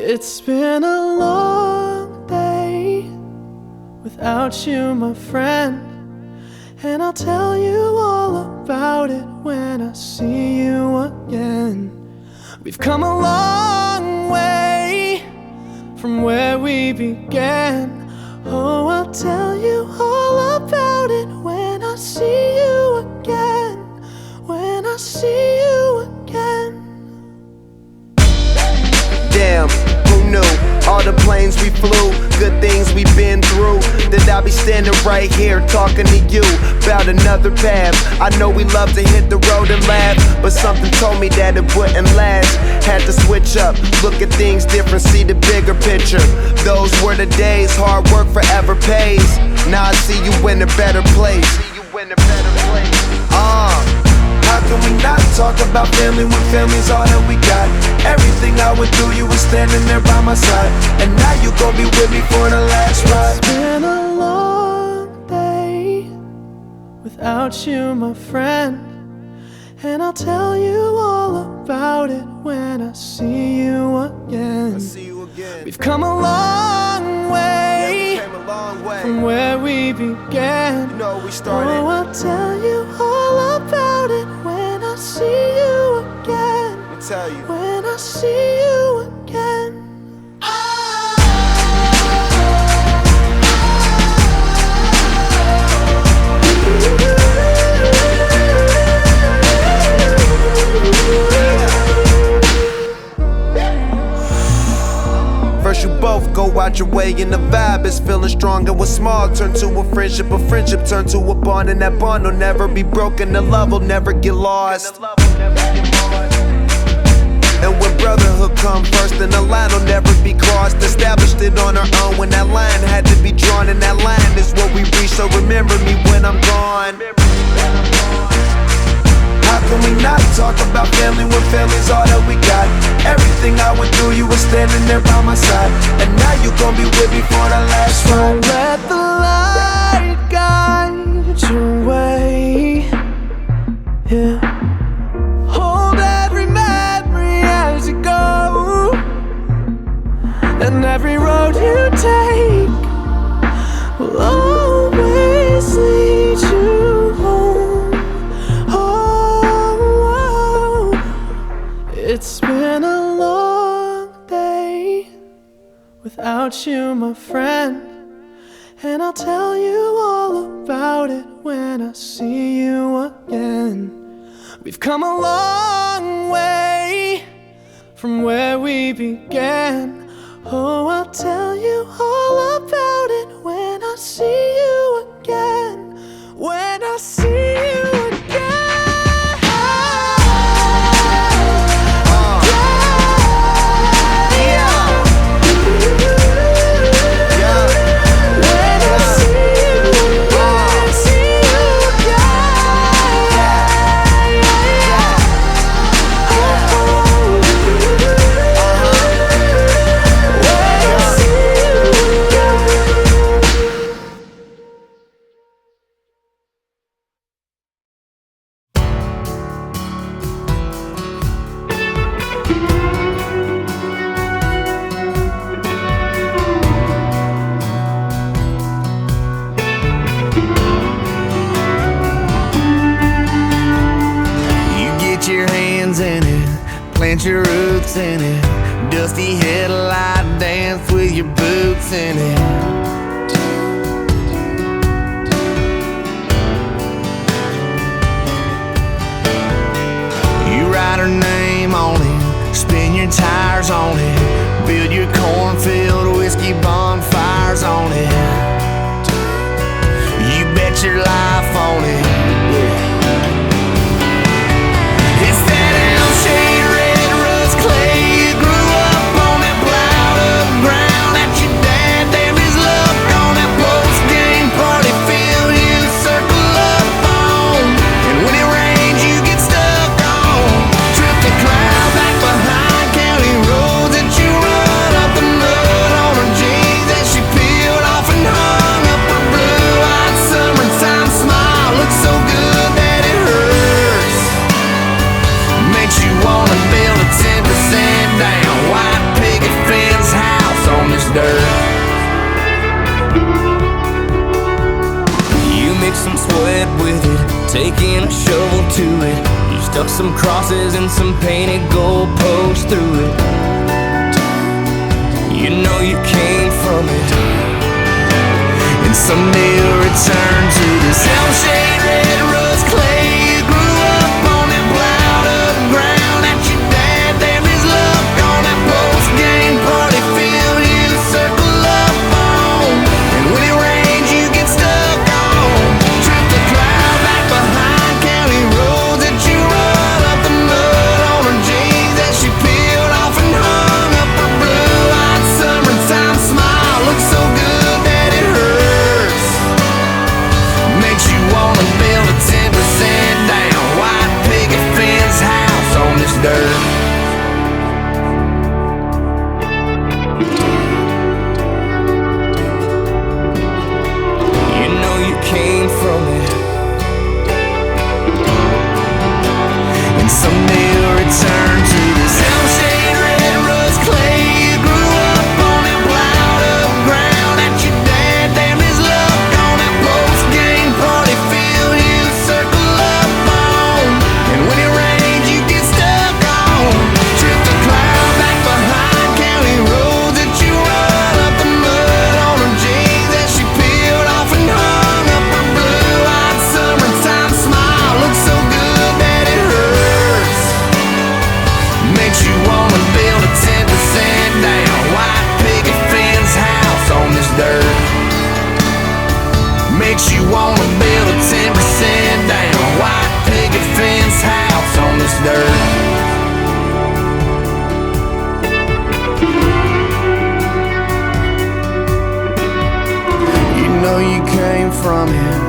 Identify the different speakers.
Speaker 1: It's been a long day without you, my friend, and I'll tell you all about it when I see you again. We've come a long way from where we began. Oh, I'll tell you all about it when I see you again. When I see you again.
Speaker 2: Damn, who knew? All the planes we flew, good things we've been through, that I'll be standing right here talking to you about another path. I know we love to hit the road and laugh, but something told me that it wouldn't last. Had to switch up, look at things different, see the bigger picture. Those were the days, hard work forever pays. Now I see you in a better place. How can we not talk about family when family's all that we got? Everything I went through, you were standing there by my side, and now you gon' be with me for the last ride.
Speaker 1: It's been a long day without you, my friend, and I'll tell you all about it when I see you again. We've come a long way, from where we began.
Speaker 2: You know we started.
Speaker 1: Oh, I'll tell you all about it when I see you again.
Speaker 2: I'll tell you.
Speaker 1: When I see you again.
Speaker 2: First you both go out your way and the vibe is feeling strong, and what's small turn to a friendship turn to a bond, and that bond will never be broken, the love will never get lost. And when brotherhood come first, then the line will never be crossed. Established it on our own when that line had to be drawn, and that line is what we reach, so remember me when I'm gone. How can we not talk about family when family's all that we got? Everything I went through, you were standing there by my side, and now you gon' be with me for the last ride.
Speaker 1: Don't let the light guide your way. Yeah. Hold every memory as you go, and every road you take will always lead you home. Oh, it's been a long day without you, my friend, and I'll tell you all about it when I see you again. We've come a long way from where we began. Oh, I'll tell you all about it when I see you again. When I see you again.
Speaker 3: Plant your roots in it, dusty headlight dance with your boots in it. You write her name on it, spin your tires on it, build your cornfield whiskey bonfires on it. You bet your life on it. Yeah. It's that L-shaped red rust clay. You grew up on that plowed up ground that your dad damned his love
Speaker 4: some sweat with it, taking a shovel to it. You stuck some crosses and some painted goalposts through it. You know you came from it, and someday you'll return to this hell-shade red rust clay. You grew up on that plowed up ground that your dad damned his luck on that post-game party field you circle up on. And when it rains you get stuck on. Trip the cloud back behind county roads that you run up the mud on her jeans that she peeled off and hung up her blue-eyed summertime smile. Looks so good that it hurts. Makes you wanna build a 10% down white picket fence house on this dirt. You know you came from it, and someday you'll return to this hell-shade red rust clay. You grew up on that plowed up ground that your dad damned his luck on that post-game party field you circle up on. And when it rains you get stuck on. Trip the cloud back behind county roads that you run up the mud on her jeans that she peeled off and hung up her blue-eyed summertime smile. Looks so good that it hurts. Makes you wanna build a 10% down white picket fence house on this dirt. Makes you wanna build a 10% down white picket fence house on this dirt. You know you came from it,